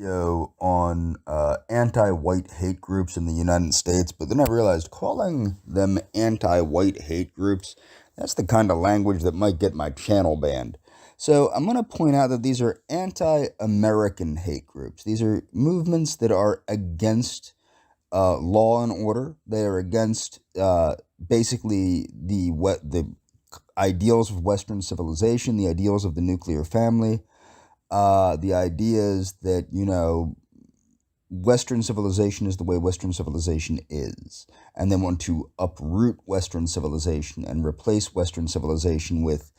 On anti-white hate groups in the United States, but then I realized calling them anti-white hate groups, that's the kind of language that might get my channel banned. So I'm going to point out that these are anti-American hate groups. These are movements that are against law and order. They are against basically the ideals of Western civilization, the ideals of the nuclear family, the ideas that, Western civilization is the way Western civilization is, and they want to uproot Western civilization and replace Western civilization with,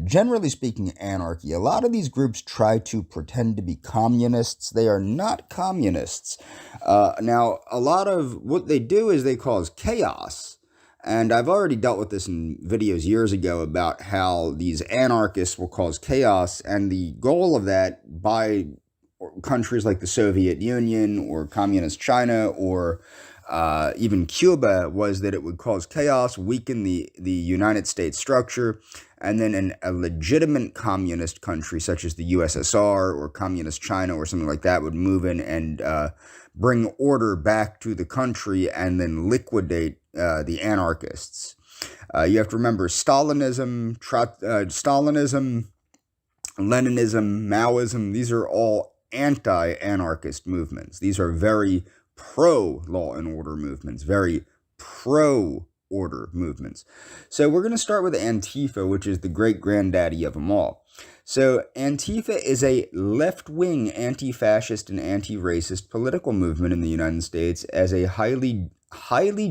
generally speaking, anarchy. A lot of these groups try to pretend to be communists. They are not communists. Now, a lot of what they do is they cause chaos. And I've already dealt with this in videos years ago about how these anarchists will cause chaos, and the goal of that by countries like the Soviet Union or Communist China or even Cuba was that it would cause chaos, weaken the United States structure, and then in a legitimate communist country such as the USSR or Communist China or something like that would move in and bring order back to the country and then liquidate the anarchists. You have to remember Stalinism, Leninism, Maoism, these are all anti-anarchist movements. These are very pro-law and order movements, very pro-order movements. So we're going to start with Antifa, which is the great-granddaddy of them all. So Antifa is a left-wing anti-fascist and anti-racist political movement in the United States. As a highly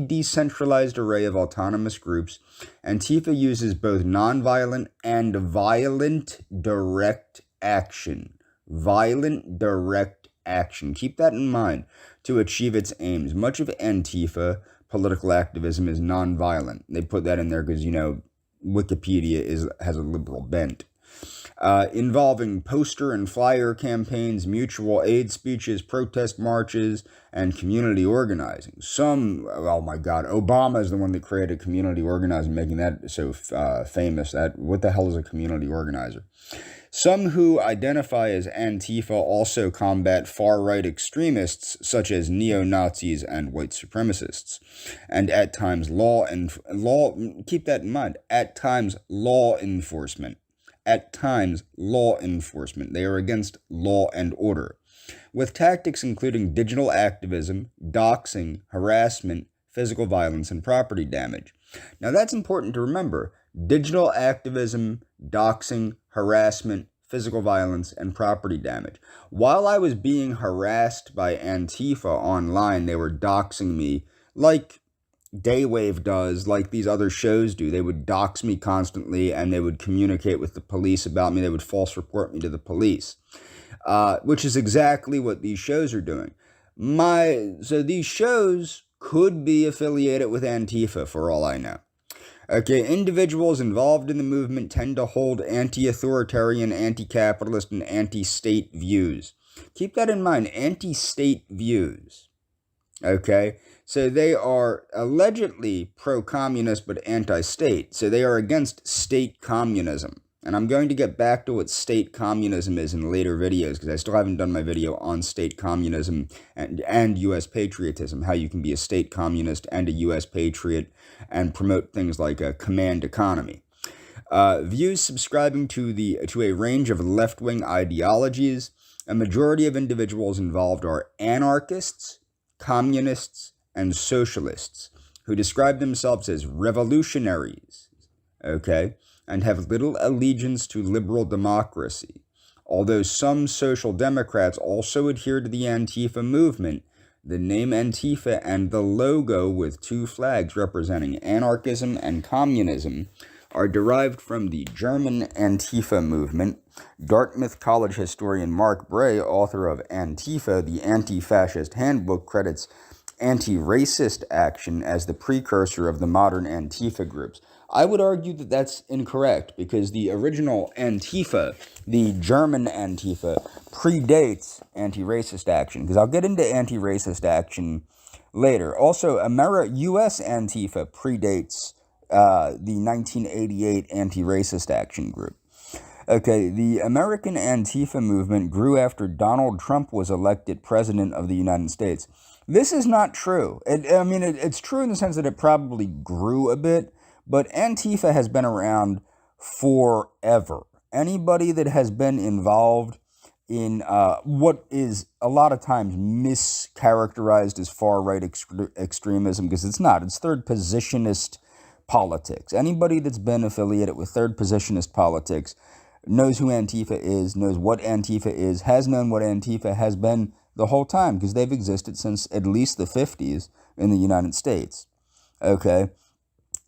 decentralized array of autonomous groups, Antifa uses both nonviolent and violent direct action. Violent direct action. Keep that in mind to achieve its aims. Much of Antifa political activism is nonviolent. They put that in there because, Wikipedia has a liberal bent. Involving poster and flyer campaigns, mutual aid speeches, protest marches, and community organizing. Oh my God, Obama is the one that created community organizing, making that so famous. What the hell is a community organizer? Some who identify as Antifa also combat far-right extremists such as neo-Nazis and white supremacists. And at times keep that in mind, at times law enforcement. At times law enforcement. They are against law and order, with tactics including digital activism, doxing, harassment, physical violence, and property damage. Now that's important to remember. Digital activism, doxing, harassment, physical violence, and property damage. While I was being harassed by Antifa online, they were doxing me like Daywave does, like these other shows do. They would dox me constantly, and they would communicate with the police about me. They would false report me to the police, which is exactly what these shows are doing. So these shows could be affiliated with Antifa for all I know. Okay, individuals involved in the movement tend to hold anti-authoritarian, anti-capitalist, and anti-state views. Keep that in mind, anti-state views. Okay, so they are allegedly pro-communist but anti-state. So they are against state communism. And I'm going to get back to what state communism is in later videos, because I still haven't done my video on state communism and U.S. patriotism, how you can be a state communist and a U.S. patriot and promote things like a command economy. Views subscribing to a range of left-wing ideologies. A majority of individuals involved are anarchists, communists, and socialists who describe themselves as revolutionaries, okay, and have little allegiance to liberal democracy. Although some social democrats also adhere to the Antifa movement, the name Antifa and the logo with two flags representing anarchism and communism are derived from the German Antifa movement. Dartmouth College historian Mark Bray, author of Antifa, the Anti-Fascist Handbook, credits anti-racist action as the precursor of the modern Antifa groups. I would argue that that's incorrect, because the original Antifa, the German Antifa, predates anti-racist action, because I'll get into anti-racist action later. Also, U.S. Antifa predates the 1988 anti-racist action group. Okay, the American Antifa movement grew after Donald Trump was elected president of the United States. This is not true. It's true in the sense that it probably grew a bit, but Antifa has been around forever. Anybody that has been involved in what is a lot of times mischaracterized as far right extremism, because it's not, it's third positionist politics. Anybody that's been affiliated with third positionist politics knows who Antifa is, knows what Antifa is, has known what Antifa has been the whole time, because they've existed since at least the 50s in the United States. Okay?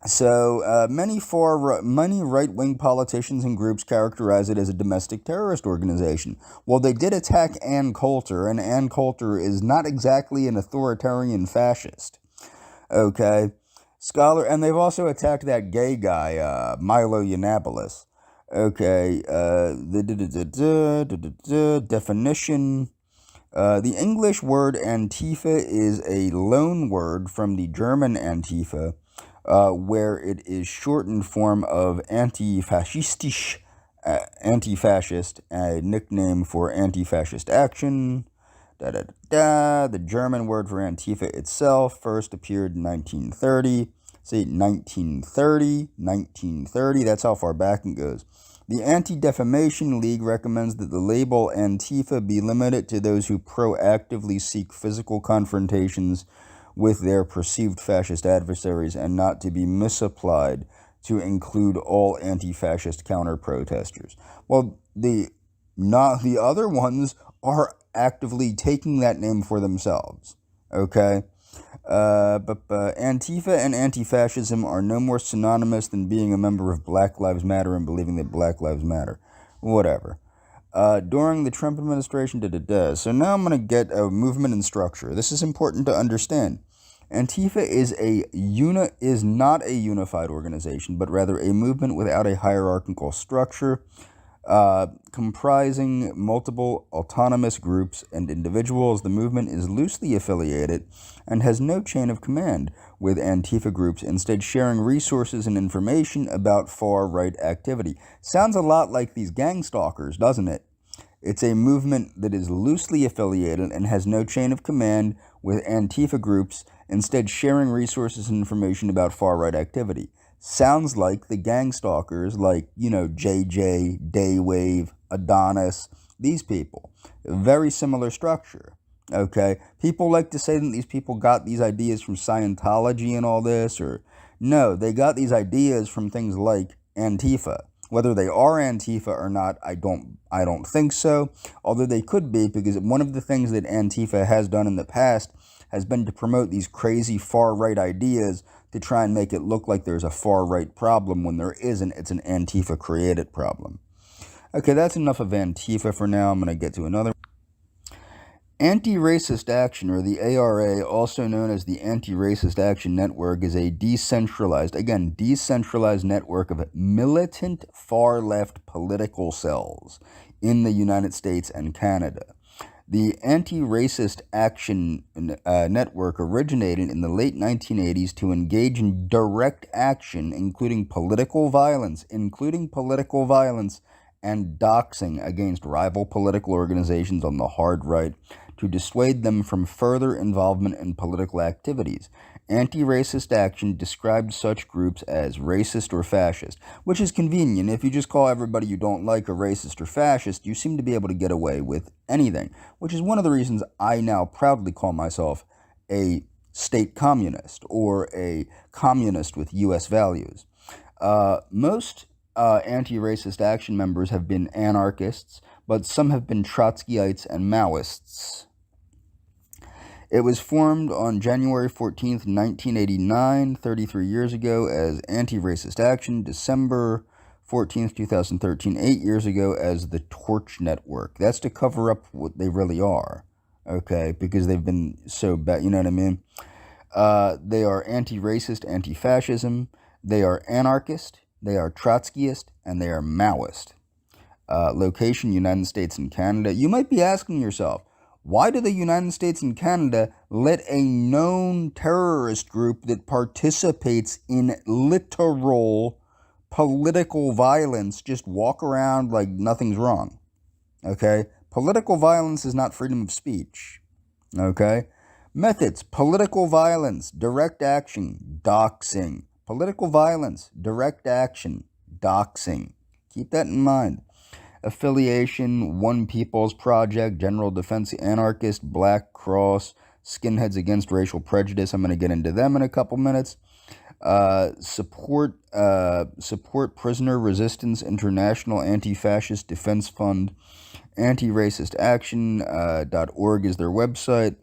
So many right-wing politicians and groups characterize it as a domestic terrorist organization. Well, they did attack Ann Coulter, and Ann Coulter is not exactly an authoritarian fascist. Okay? And they've also attacked that gay guy, Milo Yiannopoulos. Okay, the definition. The English word Antifa is a loan word from the German Antifa, where it is shortened form of antifaschistisch, anti-fascist, a nickname for anti-fascist action. The German word for Antifa itself first appeared in 1930. Say 1930, that's how far back it goes. The Anti-Defamation League recommends that the label Antifa be limited to those who proactively seek physical confrontations with their perceived fascist adversaries, and not to be misapplied to include all anti-fascist counter-protesters. Well, the other ones are actively taking that name for themselves, okay? But Antifa and anti-fascism are no more synonymous than being a member of Black Lives Matter and believing that Black Lives Matter. Whatever. During the Trump administration, So now I'm going to get a movement and structure. This is important to understand. Antifa is not a unified organization, but rather a movement without a hierarchical structure, comprising multiple autonomous groups and individuals. The movement is loosely affiliated and has no chain of command with Antifa groups, instead sharing resources and information about far-right activity. Sounds a lot like these gang stalkers, doesn't it? It's a movement that is loosely affiliated and has no chain of command with Antifa groups, instead sharing resources and information about far-right activity. Sounds like the gang stalkers, like, JJ, Daywave, Adonis, these people. Very similar structure, okay? People like to say that these people got these ideas from Scientology and all this, or no, they got these ideas from things like Antifa. Whether they are Antifa or not, I don't think so, although they could be, because one of the things that Antifa has done in the past has been to promote these crazy far-right ideas to try and make it look like there's a far-right problem when there isn't. It's an Antifa-created problem. Okay, that's enough of Antifa for now. I'm going to get to another. Anti-Racist Action, or the ARA, also known as the Anti-Racist Action Network, is a decentralized network of militant far-left political cells in the United States and Canada. The Anti-Racist Action Network originated in the late 1980s to engage in direct action, including political violence and doxing against rival political organizations on the hard right, to dissuade them from further involvement in political activities. Anti-Racist Action described such groups as racist or fascist, which is convenient. If you just call everybody you don't like a racist or fascist, you seem to be able to get away with anything, which is one of the reasons I now proudly call myself a state communist, or a communist with U.S. values. Most Anti-Racist Action members have been anarchists, but some have been Trotskyites and Maoists. It was formed on January 14th, 1989, 33 years ago, as Anti-Racist Action. December 14th, 2013, 8 years ago, as the Torch Network. That's to cover up what they really are, okay, because they've been so bad, you know what I mean? They are anti-racist, anti-fascism, they are anarchist, they are Trotskyist, and they are Maoist. Location, United States and Canada. You might be asking yourself, why do the United States and Canada let a known terrorist group that participates in literal political violence, just walk around like nothing's wrong. Okay? Political violence is not freedom of speech. Okay? Methods: political violence, direct action, doxing. Political violence, direct action, doxing. Keep that in mind. Affiliation: One People's Project, General Defense Anarchist, Black Cross, Skinheads Against Racial Prejudice. I'm going to get into them in a couple minutes. Support Prisoner Resistance International, Anti-Fascist Defense Fund, Anti-Racist Action.org is their website.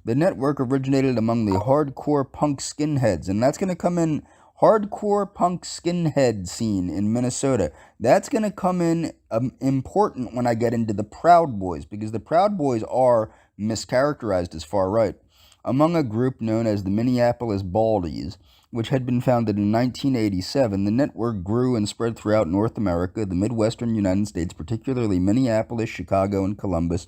The network originated among the hardcore punk skinheads, and that's going to come in hardcore punk skinhead scene in Minnesota. That's going to come in important when I get into the Proud Boys, because the Proud Boys are mischaracterized as far right. Among a group known as the Minneapolis Baldies, which had been founded in 1987, the network grew and spread throughout North America, the Midwestern United States, particularly Minneapolis, Chicago, and Columbus,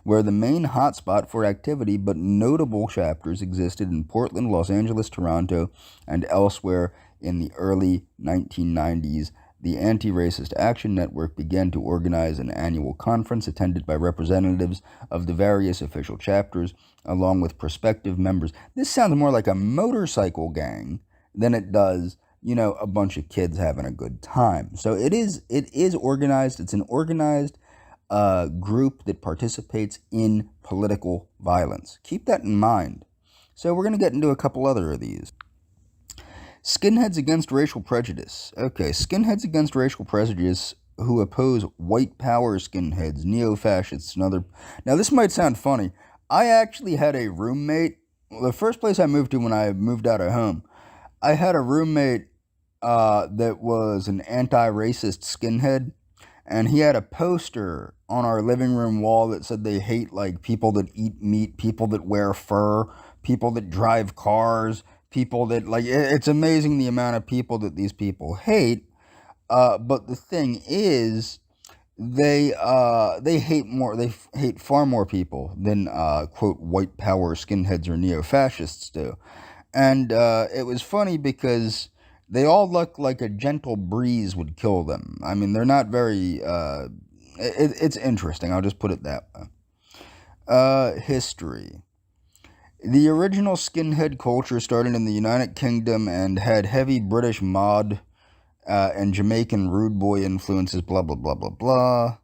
where the main hotspot for activity, but notable chapters existed in Portland, Los Angeles, Toronto, and elsewhere in the early 1990s. The Anti-Racist Action Network began to organize an annual conference attended by representatives of the various official chapters, along with prospective members. This sounds more like a motorcycle gang than it does, a bunch of kids having a good time. So it is organized. It's an organized group that participates in political violence. Keep that in mind. So we're going to get into a couple other of these. Skinheads Against Racial Prejudice. Okay, Skinheads Against Racial Prejudice, who oppose white power skinheads, neo-fascists, and other... Now, this might sound funny. I actually had a roommate. The first place I moved to when I moved out of home, I had a roommate that was an anti-racist skinhead, and he had a poster on our living room wall that said they hate, like, people that eat meat, people that wear fur, people that drive cars, people that, like, it's amazing the amount of people that these people hate. But the thing is, they hate far more people than quote white power skinheads or neo-fascists do. And it was funny because they all look like a gentle breeze would kill them. I mean, they're not very it's interesting, I'll just put it that way. History. The original skinhead culture started in the United Kingdom and had heavy British mod and Jamaican rude boy influences, blah, blah, blah, blah, blah.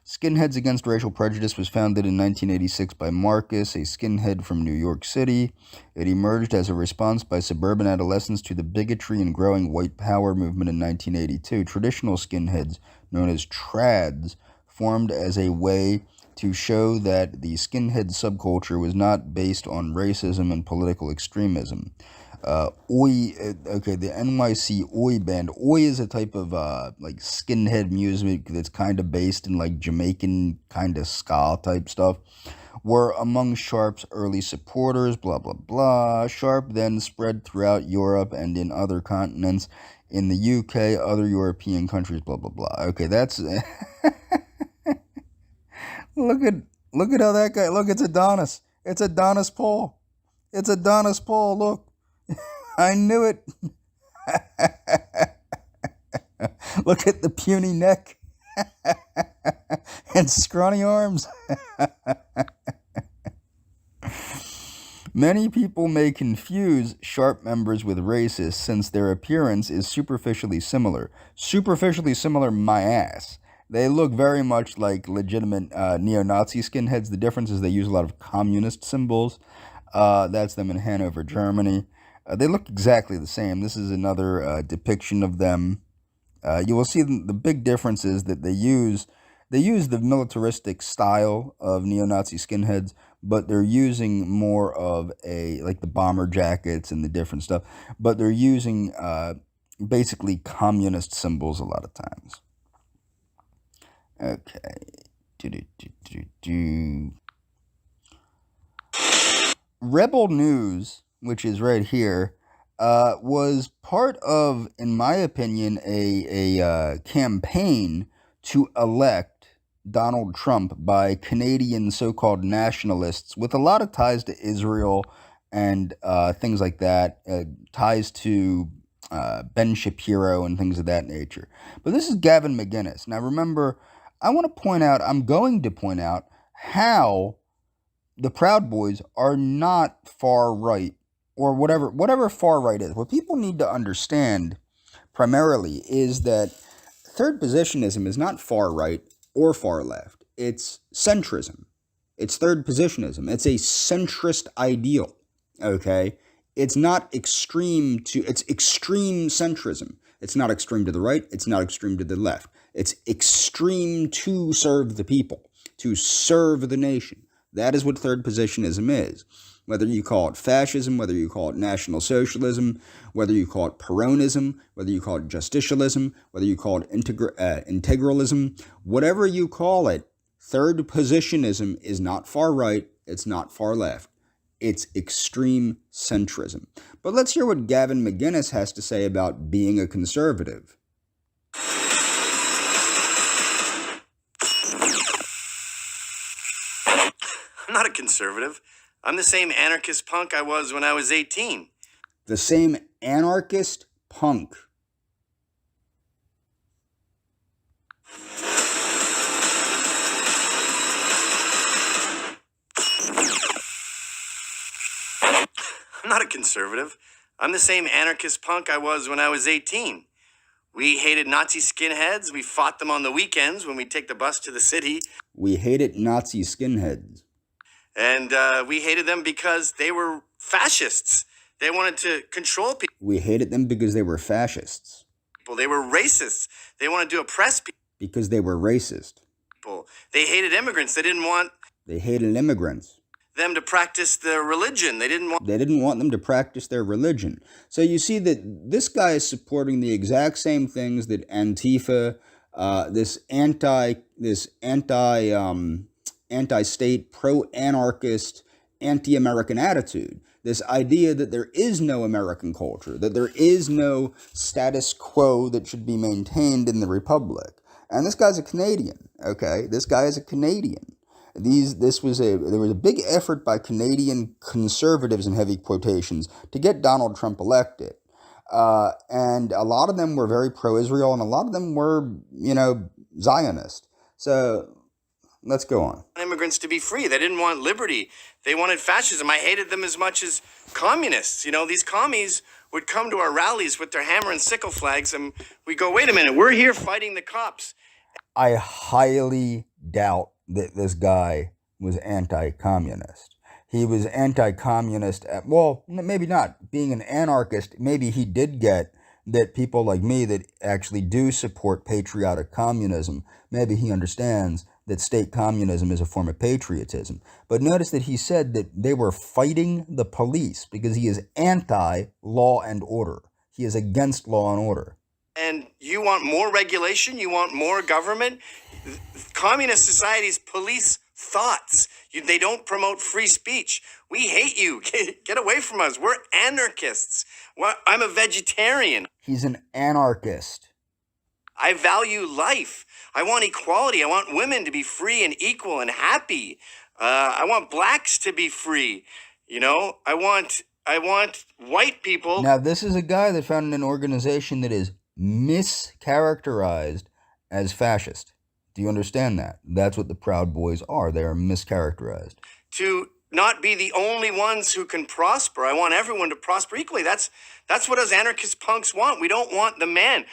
Skinheads Against Racial Prejudice was founded in 1986 by Marcus, a skinhead from New York City. It emerged as a response by suburban adolescents to the bigotry and growing white power movement in 1982. Traditional skinheads, known as trads, formed as a way to show that the skinhead subculture was not based on racism and political extremism. The NYC Oi band. Oi is a type of like skinhead music that's kind of based in like Jamaican kind of ska type stuff, were among Sharp's early supporters, blah, blah, blah. Sharp then spread throughout Europe and in other continents, in the UK, other European countries, blah, blah, blah. Okay, that's... Look at how that guy... Look, it's Adonis. It's Adonis Paul. It's Adonis Paul, look. I knew it. Look at the puny neck and scrawny arms. Many people may confuse Sharp members with racists since their appearance is superficially similar. Superficially similar, my ass. They look very much like legitimate neo-Nazi skinheads. The difference is they use a lot of communist symbols. That's them in Hanover, Germany. They look exactly the same. This is another depiction of them. You will see the big difference is that they use the militaristic style of neo-Nazi skinheads, but they're using more of like the bomber jackets and the different stuff, but they're using basically communist symbols a lot of times. Okay. Rebel News, which is right here, was part of, in my opinion, a campaign to elect Donald Trump by Canadian so-called nationalists with a lot of ties to Israel and things like that, ties to Ben Shapiro and things of that nature. But this is Gavin McInnes. Now remember, I'm going to point out how the Proud Boys are not far right, or whatever far right is. What people need to understand primarily is that third positionism is not far right or far left. It's centrism. It's third positionism. It's a centrist ideal. Okay? It's not extreme it's extreme centrism. It's not extreme to the right. It's not extreme to the left. It's extreme to serve the people, to serve the nation. That is what third positionism is. Whether you call it fascism, whether you call it National Socialism, whether you call it Peronism, whether you call it justicialism, whether you call it integralism, whatever you call it, third positionism is not far right, it's not far left. It's extreme centrism. But let's hear what Gavin McInnes has to say about being a conservative. I'm not a conservative. I'm the same anarchist punk I was when I was 18. The same anarchist punk. I'm not a conservative. I'm the same anarchist punk I was when I was 18. We hated Nazi skinheads. We fought them on the weekends when we take the bus to the city. We hated Nazi skinheads. And we hated them because they were fascists. They wanted to control people. We hated them because they were fascists. They were racists. They wanted to oppress people. Because they were racist. They hated immigrants. They hated immigrants. Them to practice their religion. They didn't want them to practice their religion. So you see that this guy is supporting the exact same things that Antifa, this anti-state, pro-anarchist, anti-American attitude. This idea that there is no American culture, that there is no status quo that should be maintained in the Republic. And this guy's a Canadian, okay? This guy is a Canadian. There was a big effort by Canadian conservatives, in heavy quotations, to get Donald Trump elected. And a lot of them were very pro-Israel, and a lot of them were, Zionist. So let's go on. Immigrants to be free. They didn't want liberty. They wanted fascism. I hated them as much as communists. These commies would come to our rallies with their hammer and sickle flags, and we go, wait a minute, we're here fighting the cops. I highly doubt that this guy was anti-communist. He was anti-communist maybe not. Being an anarchist, maybe he did get that people like me that actually do support patriotic communism, maybe he understands that state communism is a form of patriotism. But notice that he said that they were fighting the police because he is anti-law and order. He is against law and order. And you want more regulation? You want more government? Communist societies police thoughts. They don't promote free speech. We hate you. Get away from us. We're anarchists. I'm a vegetarian. He's an anarchist. I value life. I want equality. I want women to be free and equal and happy. I want blacks to be free. I want white people. Now, this is a guy that founded an organization that is mischaracterized as fascist. Do you understand that? That's what the Proud Boys are. They are mischaracterized. To not be the only ones who can prosper. I want everyone to prosper equally. That's what us anarchist punks want. We don't want the man.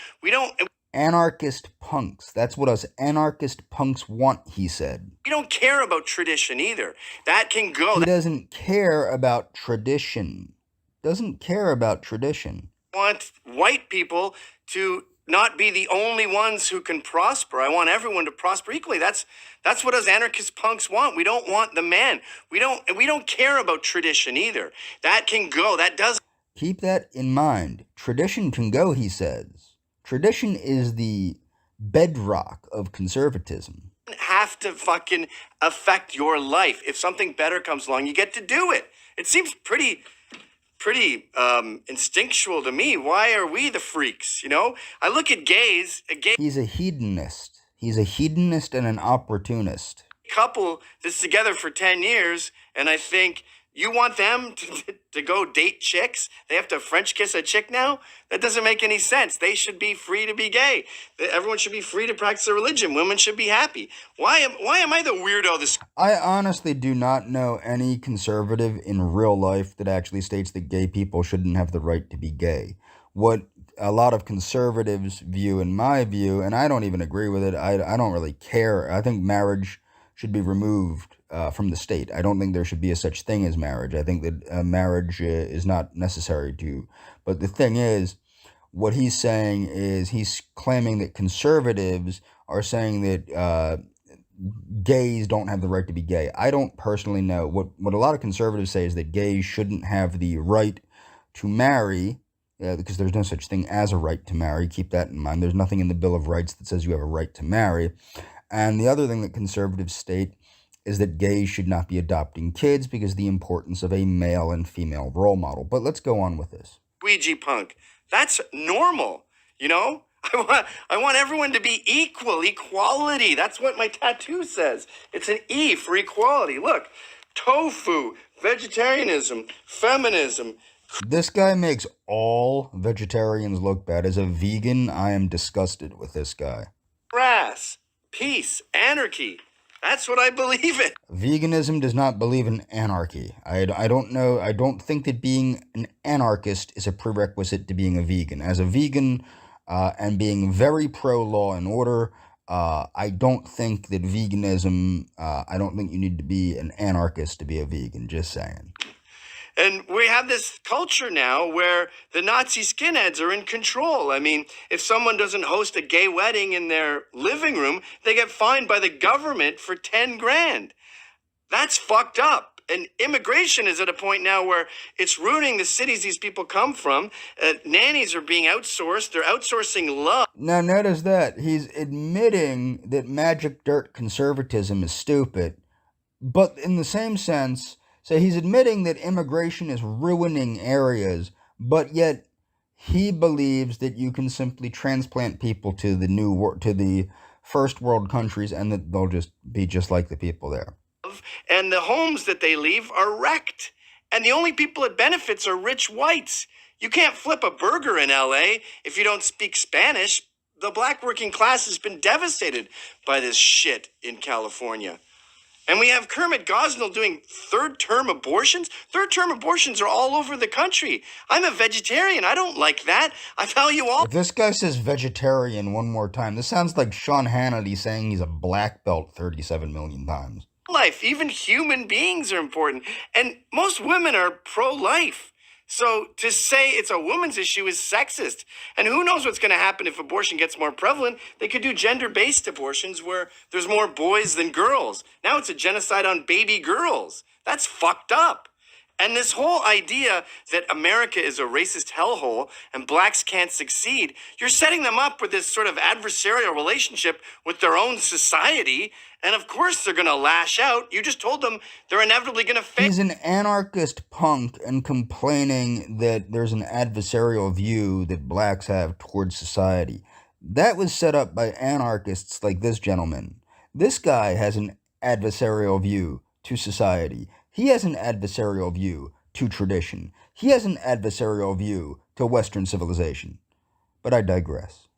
Anarchist punks. That's what us anarchist punks want, he said. We don't care about tradition either. That can go. He doesn't care about tradition. Doesn't care about tradition. I want white people to not be the only ones who can prosper. I want everyone to prosper equally. That's what us anarchist punks want. We don't want the man. We don't care about tradition either. That can go. That does. Keep that in mind. Tradition can go, he says. Tradition is the bedrock of conservatism. Have to fucking affect your life. If something better comes along, you get to do it. It seems pretty instinctual to me. Why are we the freaks? I look at gays. He's a hedonist. He's a hedonist and an opportunist. Couple that's together for 10 years, and I think, You want them to go date chicks? They have to French kiss a chick now? That doesn't make any sense. They should be free to be gay. Everyone should be free to practice their religion. Women should be happy. Why am I the weirdo? I honestly do not know any conservative in real life that actually states that gay people shouldn't have the right to be gay. What a lot of conservatives view, in my view, and I don't even agree with it, I don't really care. I think marriage should be removed from the state. I don't think there should be a such thing as marriage. I think that marriage is not necessary to. But the thing is, what he's saying is he's claiming that conservatives are saying that gays don't have the right to be gay. I don't personally know. What a lot of conservatives say is that gays shouldn't have the right to marry, because there's no such thing as a right to marry. Keep that in mind. There's nothing in the Bill of Rights that says you have a right to marry. And the other thing that conservatives state is that gays should not be adopting kids because of the importance of a male and female role model. But let's go on with this. Squeegee punk. That's normal, you know? I want everyone to be equal, equality. That's what my tattoo says. It's an E for equality. Look, tofu, vegetarianism, feminism. This guy makes all vegetarians look bad. As a vegan, I am disgusted with this guy. Grass, peace, anarchy. That's what I believe in. Veganism does not believe in anarchy. I don't know. I don't think that being an anarchist is a prerequisite to being a vegan. As a vegan and being very pro-law and order, I don't think that veganism, I don't think you need to be an anarchist to be a vegan, just saying. And we have this culture now where the Nazi skinheads are in control. I mean, if someone doesn't host a gay wedding in their living room, they get fined by the government for 10 grand. That's fucked up. And immigration is at a point now where it's ruining the cities these people come from. Nannies are being outsourced. They're outsourcing love. Now, notice that he's admitting that magic dirt conservatism is stupid, but in the same sense, so he's admitting that immigration is ruining areas, but yet he believes that you can simply transplant people to the first world countries and that they'll just be just like the people there. And the homes that they leave are wrecked. And the only people it benefits are rich whites. You can't flip a burger in LA if you don't speak Spanish. The black working class has been devastated by this shit in California. And we have Kermit Gosnell doing third-term abortions. Third-term abortions are all over the country. I'm a vegetarian. I don't like that. I value all... If this guy says vegetarian one more time, this sounds like Sean Hannity saying he's a black belt 37 million times. Life, even human beings are important. And most women are pro-life. So to say it's a woman's issue is sexist. And who knows what's going to happen if abortion gets more prevalent. They could do gender-based abortions where there's more boys than girls. Now it's a genocide on baby girls. That's fucked up. And this whole idea that America is a racist hellhole and blacks can't succeed, you're setting them up with this sort of adversarial relationship with their own society. And of course they're going to lash out. You just told them they're inevitably going to fail. He's an anarchist punk and complaining that there's an adversarial view that blacks have towards society. That was set up by anarchists like this gentleman. This guy has an adversarial view to society. He has an adversarial view to tradition. He has an adversarial view to Western civilization. But I digress.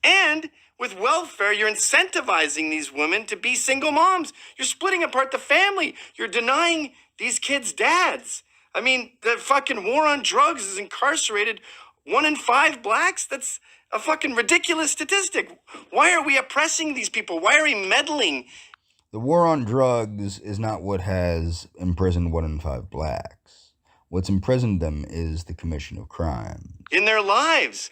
And with welfare, you're incentivizing these women to be single moms. You're splitting apart the family. You're denying these kids' dads. I mean, the fucking war on drugs has incarcerated 1 in 5 blacks. That's a fucking ridiculous statistic. Why are we oppressing these people? Why are we meddling? The war on drugs is not what has imprisoned 1 in 5 blacks. What's imprisoned them is the commission of crime. In their lives.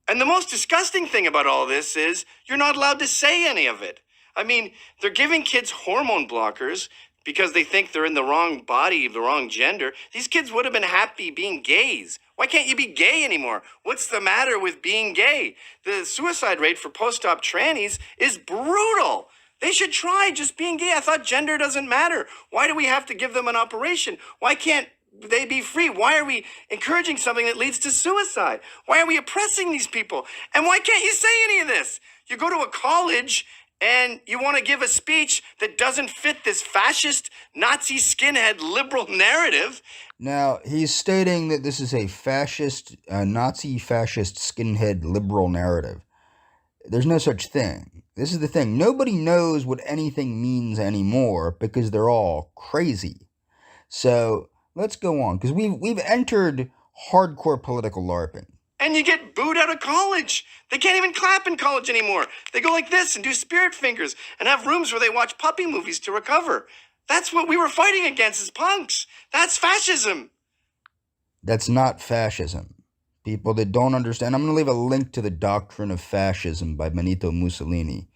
And the most disgusting thing about all this is you're not allowed to say any of it. I mean, they're giving kids hormone blockers because they think they're in the wrong body, the wrong gender. These kids would have been happy being gays. Why can't you be gay anymore? What's the matter with being gay? The suicide rate for post-op trannies is brutal. They should try just being gay. I thought gender doesn't matter. Why do we have to give them an operation? Why can't they be free? Why are we encouraging something that leads to suicide? Why are we oppressing these people? And why can't you say any of this? You go to a college And you want to give a speech that doesn't fit this fascist, Nazi, skinhead, liberal narrative. Now, he's stating that this is a fascist, Nazi fascist, skinhead, liberal narrative. There's no such thing. This is the thing. Nobody knows what anything means anymore because they're all crazy. So let's go on, because we've entered hardcore political LARPing. And you get booed out of college. They can't even clap in college anymore. They go like this and do spirit fingers and have rooms where they watch puppy movies to recover. That's what we were fighting against as punks. That's fascism. That's not fascism. People that don't understand, I'm going to leave a link to The Doctrine of Fascism by Benito Mussolini,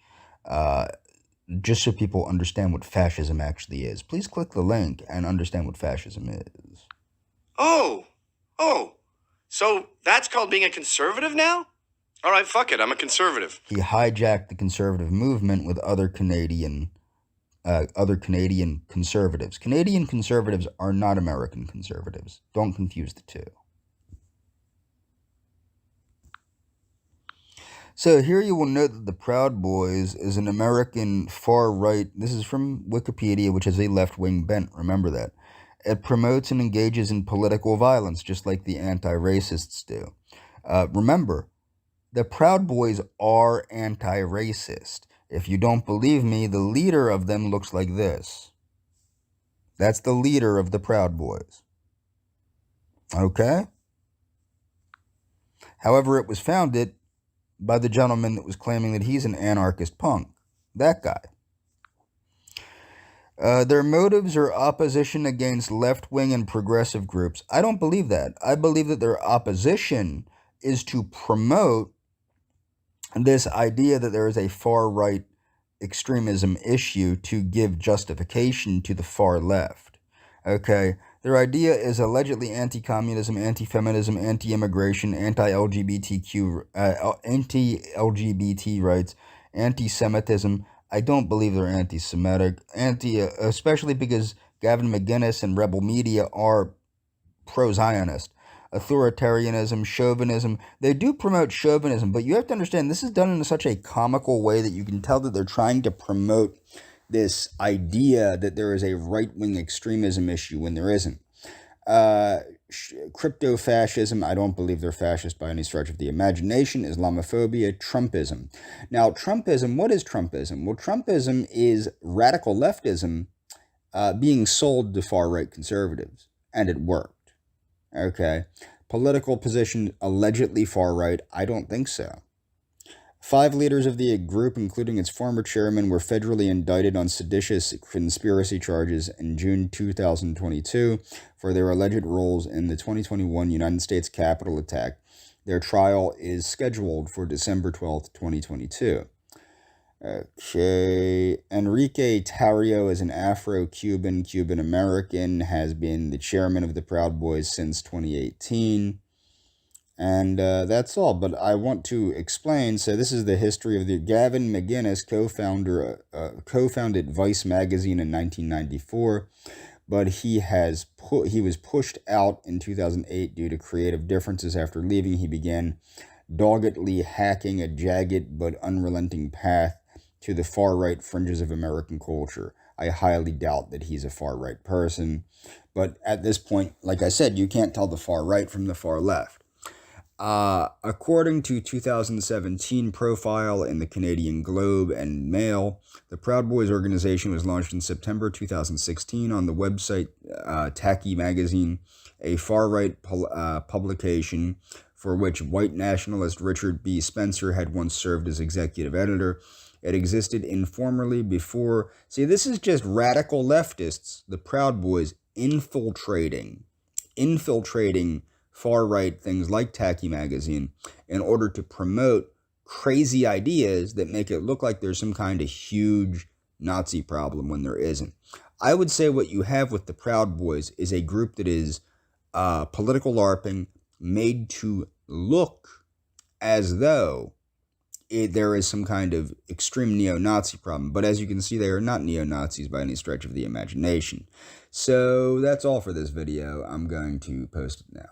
just so people understand what fascism actually is. Please click the link and understand what fascism is. Oh. So that's called being a conservative now? All right, fuck it, I'm a conservative. He hijacked the conservative movement with other Canadian conservatives. Canadian conservatives are not American conservatives. Don't confuse the two. So here you will note that the Proud Boys is an American far-right, this is from Wikipedia, which has a left-wing bent, remember that. It promotes and engages in political violence, just like the anti-racists do. Remember, the Proud Boys are anti-racist. If you don't believe me, the leader of them looks like this. That's the leader of the Proud Boys. Okay? However, it was founded by the gentleman that was claiming that he's an anarchist punk. That guy. Their motives are opposition against left-wing and progressive groups. I don't believe that. I believe that their opposition is to promote this idea that there is a far-right extremism issue to give justification to the far left. Okay? Their idea is allegedly anti-communism, anti-feminism, anti-immigration, anti-LGBT rights, anti-Semitism. I don't believe they're anti-Semitic, especially because Gavin McInnes and Rebel Media are pro-Zionist. Authoritarianism, chauvinism. They do promote chauvinism, but you have to understand this is done in such a comical way that you can tell that they're trying to promote this idea that there is a right-wing extremism issue when there isn't. Crypto-fascism, I don't believe they're fascist by any stretch of the imagination. Islamophobia, Trumpism. Now, Trumpism, what is Trumpism? Well, Trumpism is radical leftism being sold to far-right conservatives, and it worked. Okay? Political position allegedly far-right, I don't think so. 5 leaders of the group, including its former chairman, were federally indicted on seditious conspiracy charges in June 2022 for their alleged roles in the 2021 United States Capitol attack. Their trial is scheduled for December 12th, 2022. Okay. Enrique Tarrio is an Afro-Cuban, Cuban-American, has been the chairman of the Proud Boys since 2018. And that's all, but I want to explain. So this is the history of the Gavin McInnes, co-founded Vice magazine in 1994, but he was pushed out in 2008 due to creative differences. After leaving, he began doggedly hacking a jagged but unrelenting path to the far-right fringes of American culture. I highly doubt that he's a far-right person, but at this point, like I said, you can't tell the far right from the far left. According to 2017 profile in the Canadian Globe and Mail, the Proud Boys organization was launched in September 2016 on the website Tacky Magazine, a far-right publication for which white nationalist Richard B. Spencer had once served as executive editor. It existed informally before. See, this is just radical leftists, the Proud Boys, infiltrating far-right things like Tacky Magazine in order to promote crazy ideas that make it look like there's some kind of huge Nazi problem when there isn't. I would say what you have with the Proud Boys is a group that is political LARPing made to look as though there is some kind of extreme neo-Nazi problem. But as you can see, they are not neo-Nazis by any stretch of the imagination. So that's all for this video. I'm going to post it now.